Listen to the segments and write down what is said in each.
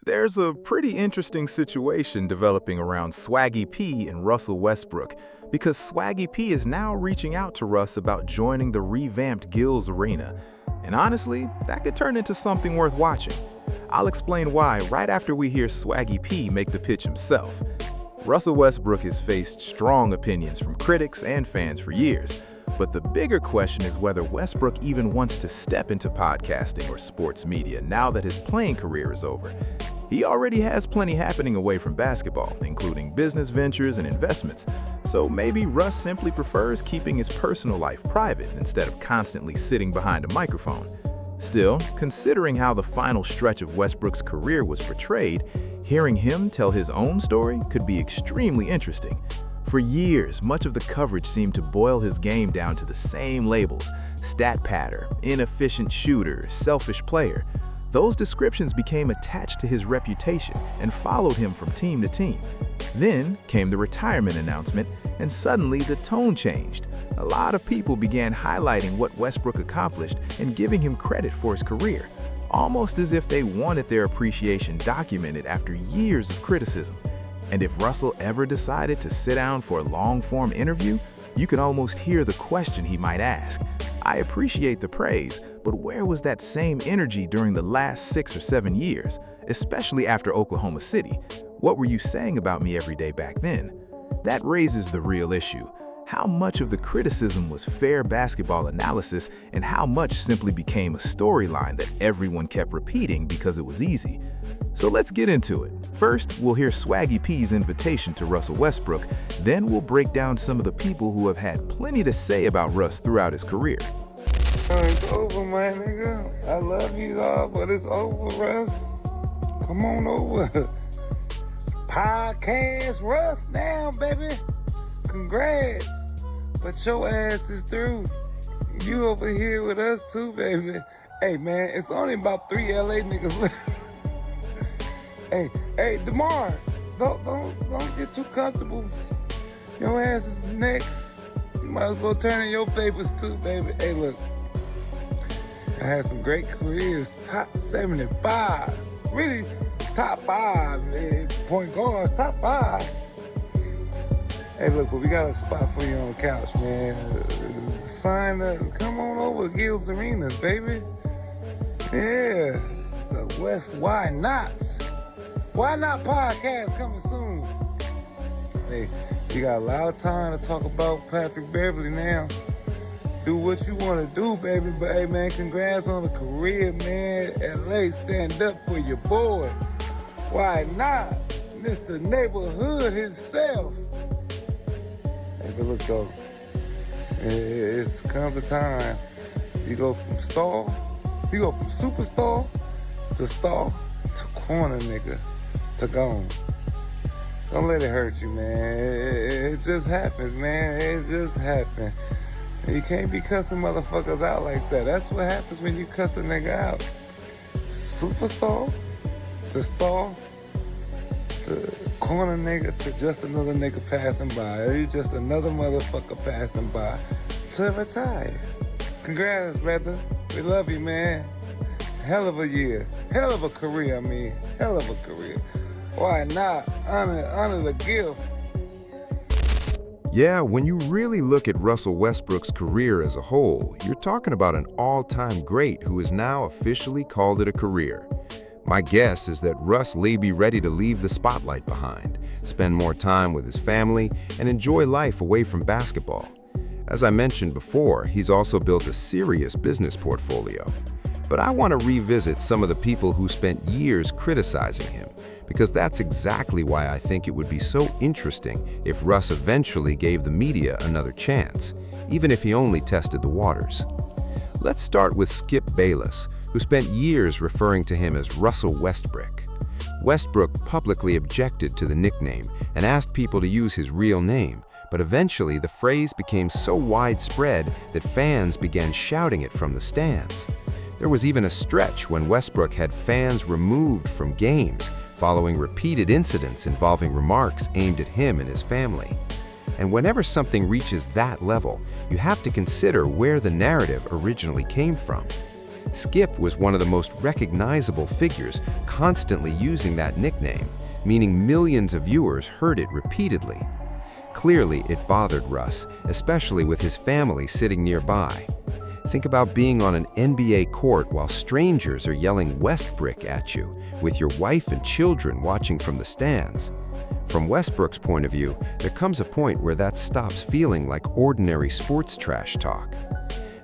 There's a pretty interesting situation developing around Swaggy P and Russell Westbrook because Swaggy P is now reaching out to Russ about joining the revamped Gilbert Arena. And honestly, that could turn into something worth watching. I'll explain why right after we hear Swaggy P make the pitch himself. Russell Westbrook has faced strong opinions from critics and fans for years, but the bigger question is whether Westbrook even wants to step into podcasting or sports media now that his playing career is over. He already has plenty happening away from basketball, including business ventures and investments, so maybe Russ simply prefers keeping his personal life private instead of constantly sitting behind a microphone. Still, considering how the final stretch of Westbrook's career was portrayed, hearing him tell his own story could be extremely interesting. For years, much of the coverage seemed to boil his game down to the same labels: stat patter, inefficient shooter, selfish player. Those descriptions became attached to his reputation and followed him from team to team. Then came the retirement announcement, and suddenly the tone changed. A lot of people began highlighting what Westbrook accomplished and giving him credit for his career, almost as if they wanted their appreciation documented after years of criticism. And if Russell ever decided to sit down for a long-form interview, you could almost hear the question he might ask. I appreciate the praise, but where was that same energy during the last 6 or 7 years, especially after Oklahoma City? What were you saying about me every day back then? That raises the real issue. How much of the criticism was fair basketball analysis and how much simply became a storyline that everyone kept repeating because it was easy? So let's get into it. First, we'll hear Swaggy P's invitation to Russell Westbrook, then we'll break down some of the people who have had plenty to say about Russ throughout his career. It's over, my nigga. I love you all, but it's over, Russ. Come on over. Podcast Russ now, baby. Congrats. But your ass is through. You over here with us too, baby. Hey, man, it's only about 3 LA niggas left. Hey, DeMar, don't get too comfortable. Your ass is next. You might as well turn in your papers too, baby. Hey, look, I had some great careers, top 75, really top 5, man. Point guards, top 5. Hey, look, but we got a spot for you on the couch, man. Sign up, come on over to Gilbert Arenas, baby. Yeah, the West, why not? Why not podcast coming soon? Hey, you got a lot of time to talk about Patrick Beverly now. Do what you want to do, baby. But hey, man, congrats on the career, man. LA, stand up for your boy. Why not? Mr. Neighborhood himself. Hey, but look though, it's come the time. You go from superstar to star to corner nigga. To gone. Don't let it hurt you, man. It just happens, man. It just happens. And you can't be cussing motherfuckers out like that. That's what happens when you cuss a nigga out. Superstar to star to corner nigga to just another nigga passing by. You just another motherfucker passing by to retire. Congrats, brother. We love you, man. Hell of a year. Hell of a career, Hell of a career. Why not? Honor the gift. Yeah, when you really look at Russell Westbrook's career as a whole, you're talking about an all-time great who has now officially called it a career. My guess is that Russ may be ready to leave the spotlight behind, spend more time with his family, and enjoy life away from basketball. As I mentioned before, he's also built a serious business portfolio. But I want to revisit some of the people who spent years criticizing him, because that's exactly why I think it would be so interesting if Russ eventually gave the media another chance, even if he only tested the waters. Let's start with Skip Bayless, who spent years referring to him as Russell Westbrook. Westbrook publicly objected to the nickname and asked people to use his real name, but eventually the phrase became so widespread that fans began shouting it from the stands. There was even a stretch when Westbrook had fans removed from games following repeated incidents involving remarks aimed at him and his family. And whenever something reaches that level, you have to consider where the narrative originally came from. Skip was one of the most recognizable figures, constantly using that nickname, meaning millions of viewers heard it repeatedly. Clearly, it bothered Russ, especially with his family sitting nearby. Think about being on an NBA court while strangers are yelling Westbrook at you, with your wife and children watching from the stands. From Westbrook's point of view, there comes a point where that stops feeling like ordinary sports trash talk.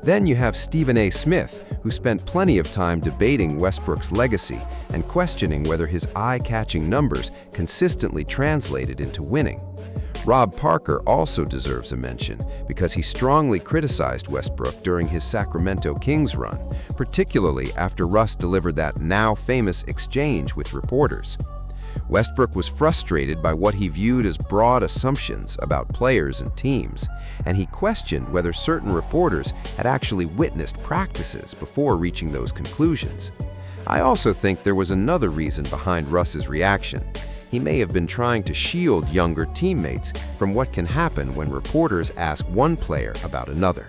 Then you have Stephen A. Smith, who spent plenty of time debating Westbrook's legacy and questioning whether his eye-catching numbers consistently translated into winning. Rob Parker also deserves a mention because he strongly criticized Westbrook during his Sacramento Kings run, particularly after Russ delivered that now-famous exchange with reporters. Westbrook was frustrated by what he viewed as broad assumptions about players and teams, and he questioned whether certain reporters had actually witnessed practices before reaching those conclusions. I also think there was another reason behind Russ's reaction. He may have been trying to shield younger teammates from what can happen when reporters ask one player about another.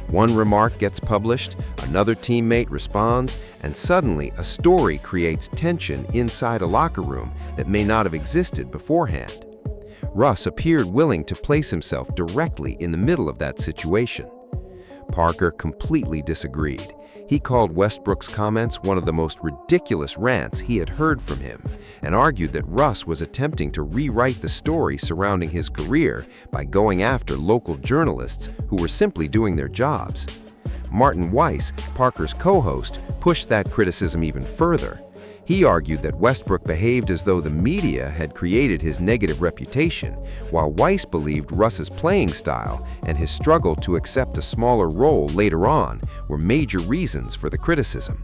One remark gets published, another teammate responds, and suddenly a story creates tension inside a locker room that may not have existed beforehand. Russ appeared willing to place himself directly in the middle of that situation. Parker completely disagreed. He called Westbrook's comments one of the most ridiculous rants he had heard from him, and argued that Russ was attempting to rewrite the story surrounding his career by going after local journalists who were simply doing their jobs. Martin Weiss, Parker's co-host, pushed that criticism even further. He argued that Westbrook behaved as though the media had created his negative reputation, while Weiss believed Russ's playing style and his struggle to accept a smaller role later on were major reasons for the criticism.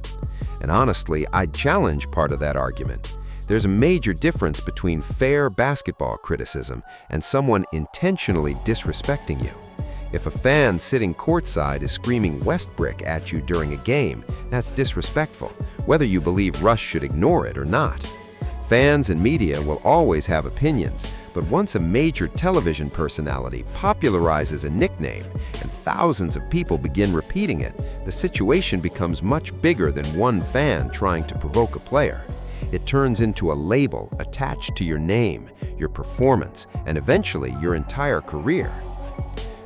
And honestly, I'd challenge part of that argument. There's a major difference between fair basketball criticism and someone intentionally disrespecting you. If a fan sitting courtside is screaming Westbrook at you during a game, that's disrespectful, whether you believe Russ should ignore it or not. Fans and media will always have opinions, but once a major television personality popularizes a nickname and thousands of people begin repeating it, the situation becomes much bigger than one fan trying to provoke a player. It turns into a label attached to your name, your performance, and eventually your entire career.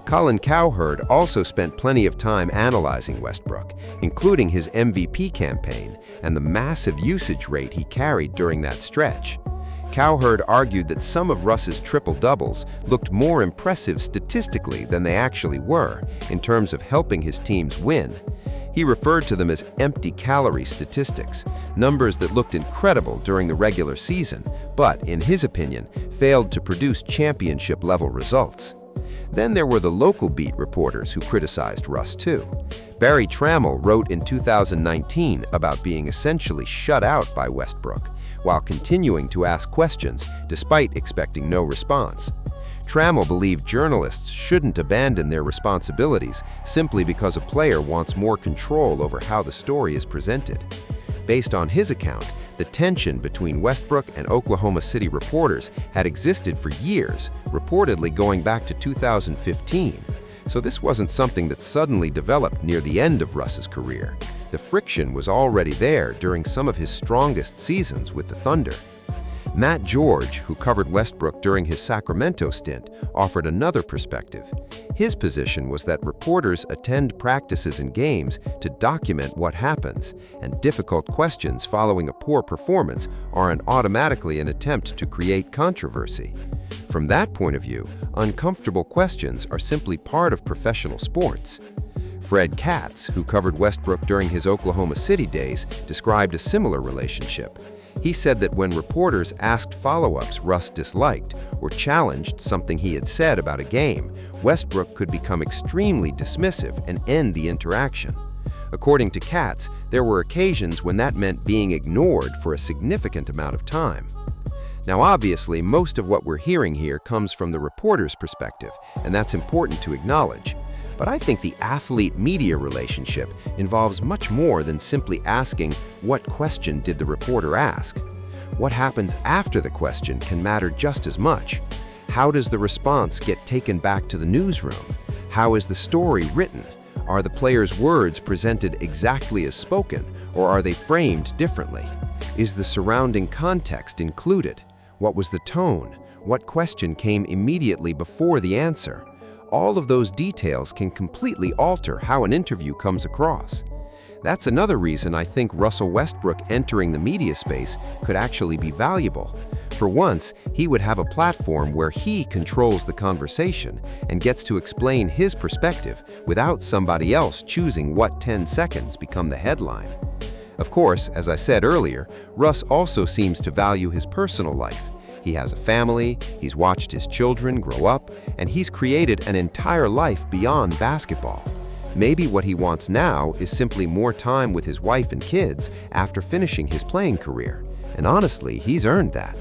Colin Cowherd also spent plenty of time analyzing Westbrook, including his MVP campaign and the massive usage rate he carried during that stretch. Cowherd argued that some of Russ's triple-doubles looked more impressive statistically than they actually were in terms of helping his teams win. He referred to them as empty calorie statistics, numbers that looked incredible during the regular season, but, in his opinion, failed to produce championship-level results. Then there were the local beat reporters who criticized Russ too. Barry Trammell wrote in 2019 about being essentially shut out by Westbrook, while continuing to ask questions despite expecting no response. Trammell believed journalists shouldn't abandon their responsibilities simply because a player wants more control over how the story is presented. Based on his account, the tension between Westbrook and Oklahoma City reporters had existed for years, reportedly going back to 2015. So this wasn't something that suddenly developed near the end of Russ's career. The friction was already there during some of his strongest seasons with the Thunder. Matt George, who covered Westbrook during his Sacramento stint, offered another perspective. His position was that reporters attend practices and games to document what happens, and difficult questions following a poor performance aren't automatically an attempt to create controversy. From that point of view, uncomfortable questions are simply part of professional sports. Fred Katz, who covered Westbrook during his Oklahoma City days, described a similar relationship. He said that when reporters asked follow-ups Russ disliked or challenged something he had said about a game, Westbrook could become extremely dismissive and end the interaction. According to Katz, there were occasions when that meant being ignored for a significant amount of time. Now obviously, most of what we're hearing here comes from the reporter's perspective, and that's important to acknowledge. But I think the athlete-media relationship involves much more than simply asking, what question did the reporter ask? What happens after the question can matter just as much. How does the response get taken back to the newsroom? How is the story written? Are the player's words presented exactly as spoken, or are they framed differently? Is the surrounding context included? What was the tone? What question came immediately before the answer? All of those details can completely alter how an interview comes across. That's another reason I think Russell Westbrook entering the media space could actually be valuable. For once, he would have a platform where he controls the conversation and gets to explain his perspective without somebody else choosing what 10 seconds become the headline. Of course, as I said earlier, Russ also seems to value his personal life. He has a family, he's watched his children grow up, and he's created an entire life beyond basketball. Maybe what he wants now is simply more time with his wife and kids after finishing his playing career. And honestly, he's earned that.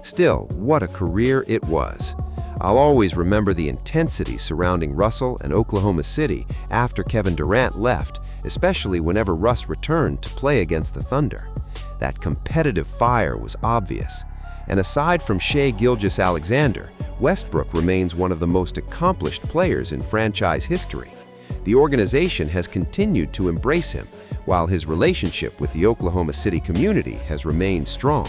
Still, what a career it was. I'll always remember the intensity surrounding Russell and Oklahoma City after Kevin Durant left, especially whenever Russ returned to play against the Thunder. That competitive fire was obvious. And aside from Shai Gilgeous-Alexander, Westbrook remains one of the most accomplished players in franchise history. The organization has continued to embrace him, while his relationship with the Oklahoma City community has remained strong.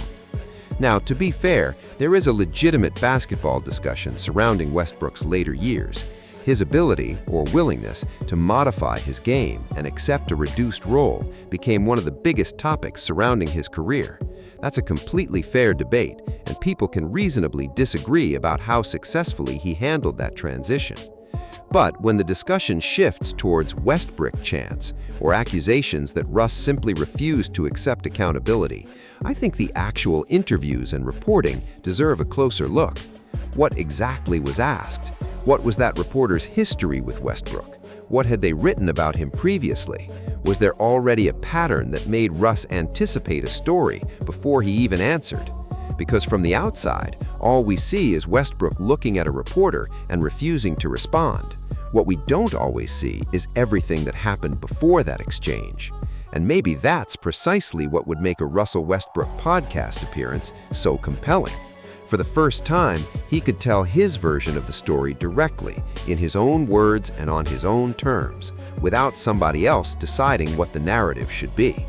Now, to be fair, there is a legitimate basketball discussion surrounding Westbrook's later years. His ability, or willingness, to modify his game and accept a reduced role became one of the biggest topics surrounding his career. That's a completely fair debate, and people can reasonably disagree about how successfully he handled that transition. But when the discussion shifts towards Westbrook chants or accusations that Russ simply refused to accept accountability, I think the actual interviews and reporting deserve a closer look. What exactly was asked? What was that reporter's history with Westbrook? What had they written about him previously? Was there already a pattern that made Russ anticipate a story before he even answered? Because from the outside, all we see is Westbrook looking at a reporter and refusing to respond. What we don't always see is everything that happened before that exchange. And maybe that's precisely what would make a Russell Westbrook podcast appearance so compelling. For the first time, he could tell his version of the story directly, in his own words and on his own terms, without somebody else deciding what the narrative should be.